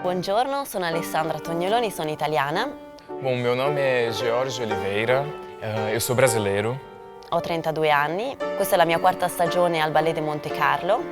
Buongiorno, sono Alessandra Tognoloni, sono italiana. Bom, meu nome é George Oliveira, eu sou brasileiro. Ho 32 anni, questa è la mia quarta stagione al Ballet de Monte Carlo.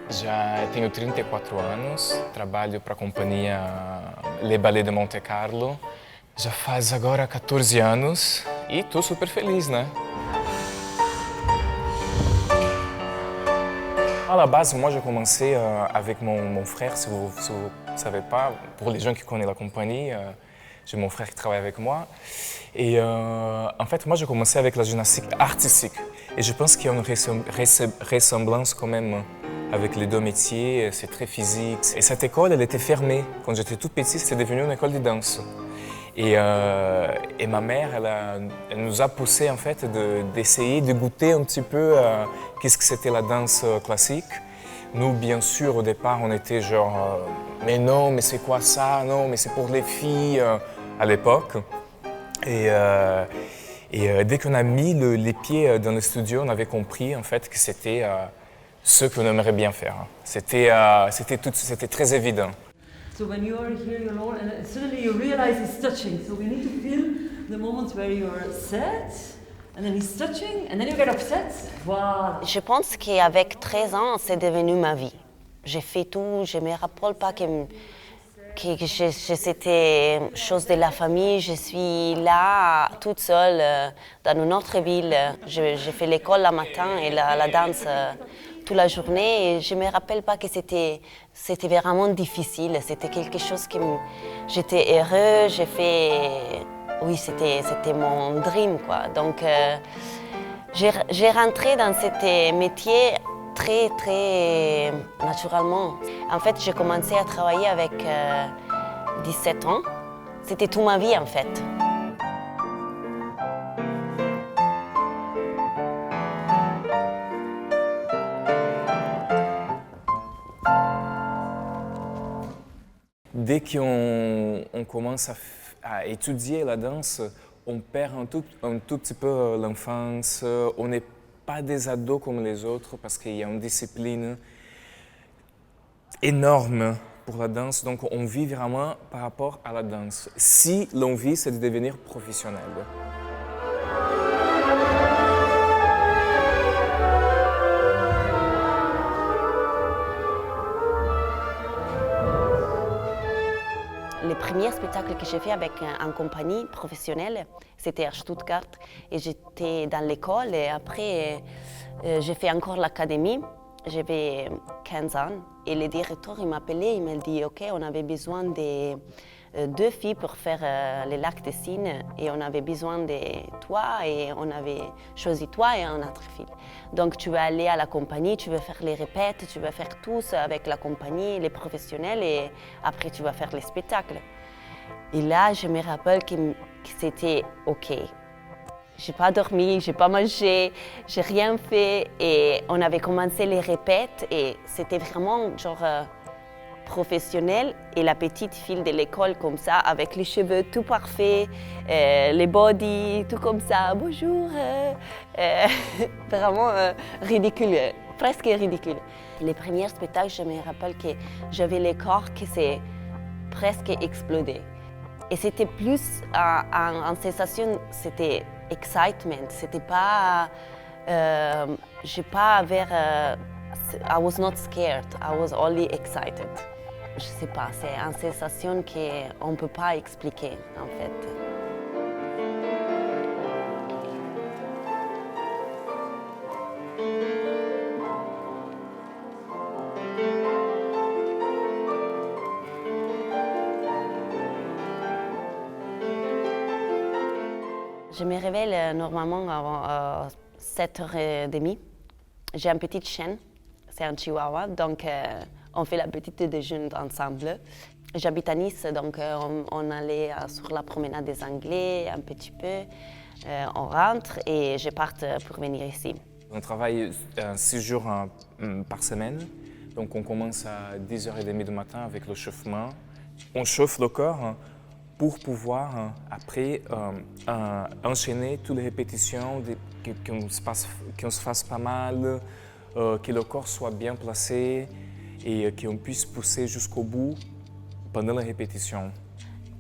Já tenho 34 anos, trabalho para a companhia Le Ballet de Monte Carlo. Já faz agora 14 anos e estou super feliz, né? À la base, moi, j'ai commencé avec mon frère, si vous ne savez pas. Pour les gens qui connaissent la compagnie, j'ai mon frère qui travaille avec moi. Et en fait, moi, j'ai commencé avec la gymnastique artistique. Et je pense qu'il y a une ressemblance quand même avec les deux métiers. C'est très physique. Et cette école, elle était fermée. Quand j'étais tout petit, c'est devenu une école de danse. Et ma mère, elle nous a poussé en fait d'essayer de goûter un petit peu qu'est-ce que c'était la danse classique. Nous, bien sûr, au départ, on était genre mais non, mais c'est quoi ça? Non, mais c'est pour les filles à l'époque. Et dès qu'on a mis les pieds dans le studio, on avait compris en fait que c'était ce qu'on aimerait bien faire. C'était très évident. So when you are here, you're alone, and suddenly you realize he's touching. So we need to feel the moment where you're sad, and then he's touching, and then you get upset. Voilà. Je pense qu'avec 13 ans, c'est devenu ma vie. J'ai fait tout, je ne me rappelle pas que c'était chose de la famille. Je suis là, toute seule, dans une autre ville. J'ai fait l'école le matin et la danse toute la journée. Et je ne me rappelle pas que c'était vraiment difficile. C'était quelque chose que j'étais heureuse. Oui, c'était mon dream, quoi. Donc, j'ai rentré dans ce métier très, très naturellement. En fait, j'ai commencé à travailler avec 17 ans. C'était toute ma vie, en fait. Dès qu'on commence à étudier la danse, on perd un tout petit peu l'enfance. On n'est pas des ados comme les autres parce qu'il y a une discipline énorme pour la danse. Donc on vit vraiment par rapport à la danse. Si l'envie, c'est de devenir professionnel. Les premiers spectacles que j'ai fait avec une compagnie professionnelle, c'était à Stuttgart et j'étais dans l'école et après j'ai fait encore l'académie. J'avais 15 ans et le directeur il m'appelait, il m'a dit ok, on avait besoin de 2 filles pour faire les lacs de Cygnes et on avait besoin de toi et on avait choisi toi et une autre fille. Donc tu vas aller à la compagnie, tu vas faire les répètes, tu vas faire tous avec la compagnie, les professionnels et après tu vas faire les spectacles. Et là je me rappelle que c'était ok. J'ai pas dormi, j'ai pas mangé, j'ai rien fait et on avait commencé les répètes et c'était vraiment genre professionnel et la petite fille de l'école comme ça avec les cheveux tout parfaits, les body tout comme ça, bonjour, vraiment ridicule, presque ridicule. Les premiers spectacles, je me rappelle que j'avais le corps qui s'est presque explodé. Et c'était plus en sensation, c'était excitement, c'était pas, j'ai pas vers, I was not scared, I was only excited. Je sais pas, c'est une sensation qu'on ne peut pas expliquer en fait. Je me réveille normalement à 7h30. J'ai une petite chienne, c'est un chihuahua, donc on fait la petite déjeuner ensemble. J'habite à Nice, donc on allait sur la promenade des Anglais un petit peu. On rentre et je pars pour venir ici. On travaille 6 jours par semaine, donc on commence à 10h30 du matin avec le chauffement. On chauffe le corps pour pouvoir après enchaîner toutes les répétitions, qu'on se fasse pas mal, que le corps soit bien placé et qu'on puisse pousser jusqu'au bout pendant la répétition.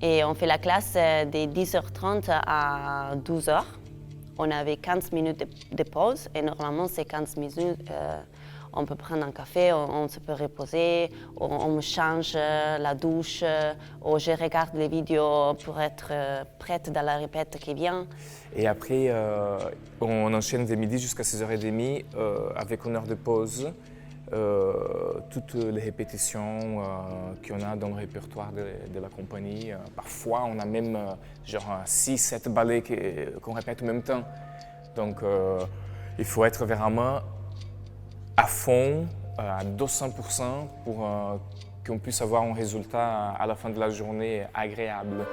Et on fait la classe de 10h30 à 12h. On avait 15 minutes de pause et normalement c'est 15 minutes. On peut prendre un café, on se peut reposer, on me change la douche, ou je regarde les vidéos pour être prête dans la répète qui vient. Et après, on enchaîne de midi jusqu'à 6h30 avec une heure de pause. Toutes les répétitions qu'on a dans le répertoire de la compagnie. Parfois, on a même genre 6-7 ballets qu'on répète en même temps. Donc, il faut être vraiment à fond, à 200% pour qu'on puisse avoir un résultat à la fin de la journée agréable.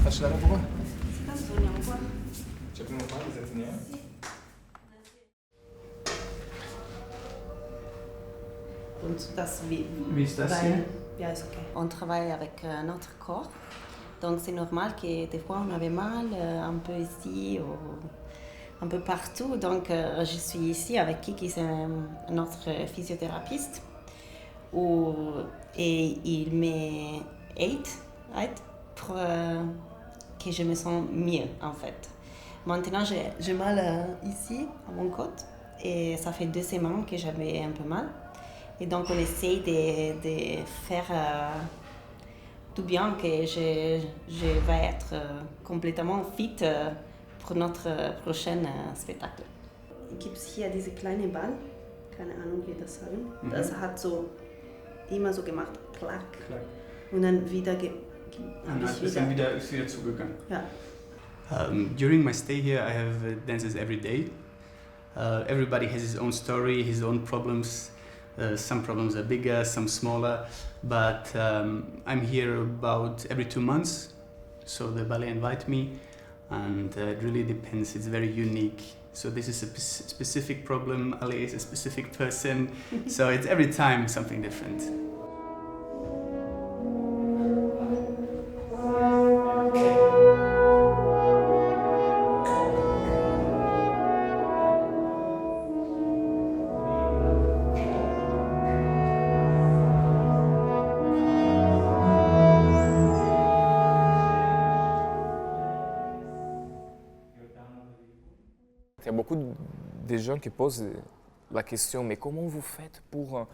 Faccio la lavoro? C'è come fare di settimana? Und das Wie ist das hier? Ja, ist okay. On travaille avec notre corps, donc c'est normal que des fois on avait mal un peu ici ou un peu partout. Donc je suis ici avec Kiki, c'est notre physiothérapeute, et il m'aide pour que je me sens mieux en fait. Maintenant j'ai mal ici à mon côté et ça fait 2 semaines que j'avais un peu mal. Et donc on essaye de faire tout bien, que je vais être complètement fit pour notre prochain spectacle. Gibt es hier diese kleine Ball, keine Ahnung wie das sagen, das hat so immer so gemacht, klack. Und dann wieder ist wieder zugegangen. Ja. During my stay here, I have dances every day. Everybody has his own story, his own problems. Some problems are bigger, some smaller, but I'm here about every 2 months, so the ballet invite me, and it really depends, it's very unique. So this is a specific problem, Ali is a specific person, so it's every time something different. Il y a beaucoup de gens qui posent la question, mais comment vous faites pour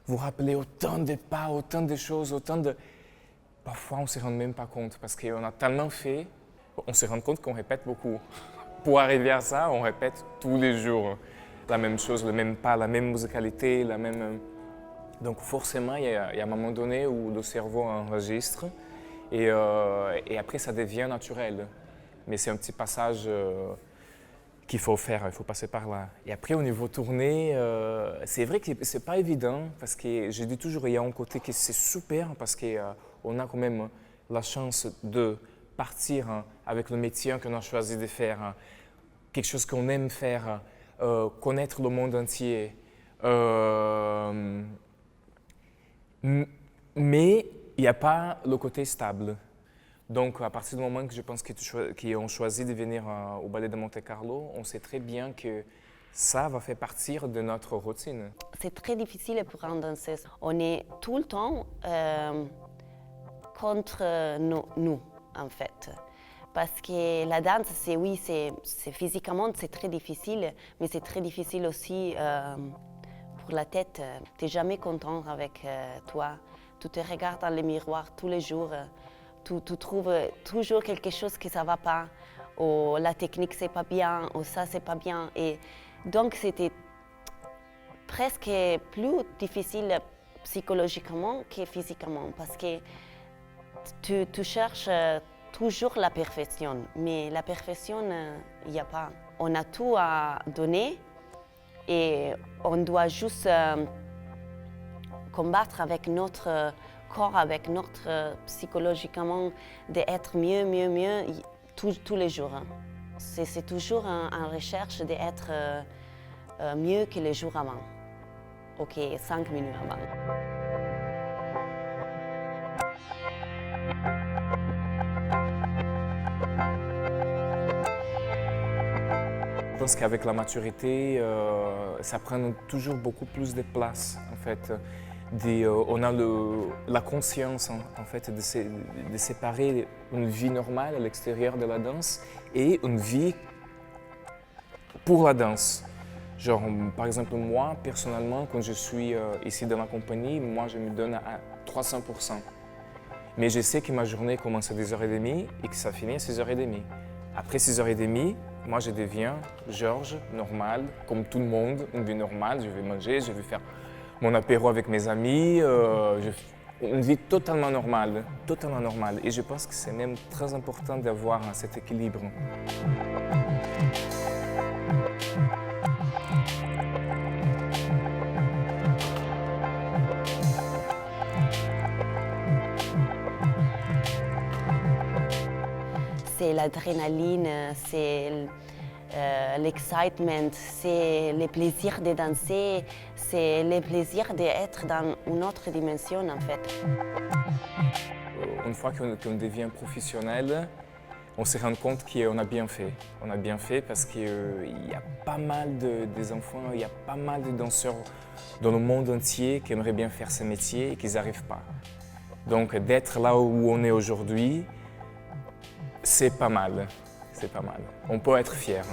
vous rappeler autant de pas, autant de choses, autant de... Parfois, on ne se rend même pas compte parce qu'on a tellement fait, on se rend compte qu'on répète beaucoup. Pour arriver à ça, on répète tous les jours la même chose, le même pas, la même musicalité, la même... Donc forcément, il y a un moment donné où le cerveau enregistre et après, ça devient naturel. Mais c'est un petit passage... qu'il faut faire, il faut passer par là. Et après, au niveau tournée, c'est vrai que c'est pas évident parce que je dis toujours, il y a un côté que c'est super parce qu'on a quand même la chance de partir avec le métier qu'on a choisi de faire, quelque chose qu'on aime faire, connaître le monde entier. Mais il n'y a pas le côté stable. Donc, à partir du moment que je pense qu'ils ont choisi de venir au Ballet de Monte-Carlo, on sait très bien que ça va faire partie de notre routine. C'est très difficile pour un danseur. On est tout le temps contre nous, en fait. Parce que la danse, c'est physiquement, c'est très difficile, mais c'est très difficile aussi pour la tête. Tu n'es jamais content avec toi. Tu te regardes dans le miroir tous les jours. Tu trouves toujours quelque chose que ça ne va pas, ou la technique c'est pas bien, ou ça c'est pas bien. Et donc c'était presque plus difficile psychologiquement que physiquement, parce que tu cherches toujours la perfection, mais la perfection, il n'y a pas. On a tout à donner et on doit juste combattre avec notre corps, avec notre psychologiquement, d'être mieux, tous les jours. C'est toujours en recherche d'être mieux que les jours avant. Ok, 5 minutes avant. Je pense qu'avec la maturité, ça prend toujours beaucoup plus de place. En fait. On a la conscience en fait, de séparer une vie normale à l'extérieur de la danse et une vie pour la danse. Genre, par exemple, moi, personnellement, quand je suis ici dans la compagnie, moi, je me donne à 300%. Mais je sais que ma journée commence à 10h30 et que ça finit à 6h30. Après 6h30, moi, je deviens Georges, normal, comme tout le monde, une vie normale. Je vais manger, je vais faire mon apéro avec mes amis, une vie totalement normale. Et je pense que c'est même très important d'avoir cet équilibre. C'est l'adrénaline, c'est l'excitement, c'est le plaisir de danser, c'est le plaisir d'être dans une autre dimension en fait. Une fois qu'on devient professionnel, on se rend compte qu'on a bien fait. On a bien fait parce qu'il y a pas mal des enfants, il y a pas mal de danseurs dans le monde entier qui aimeraient bien faire ce métier et qui n'arrivent pas. Donc d'être là où on est aujourd'hui, c'est pas mal. On peut être fier.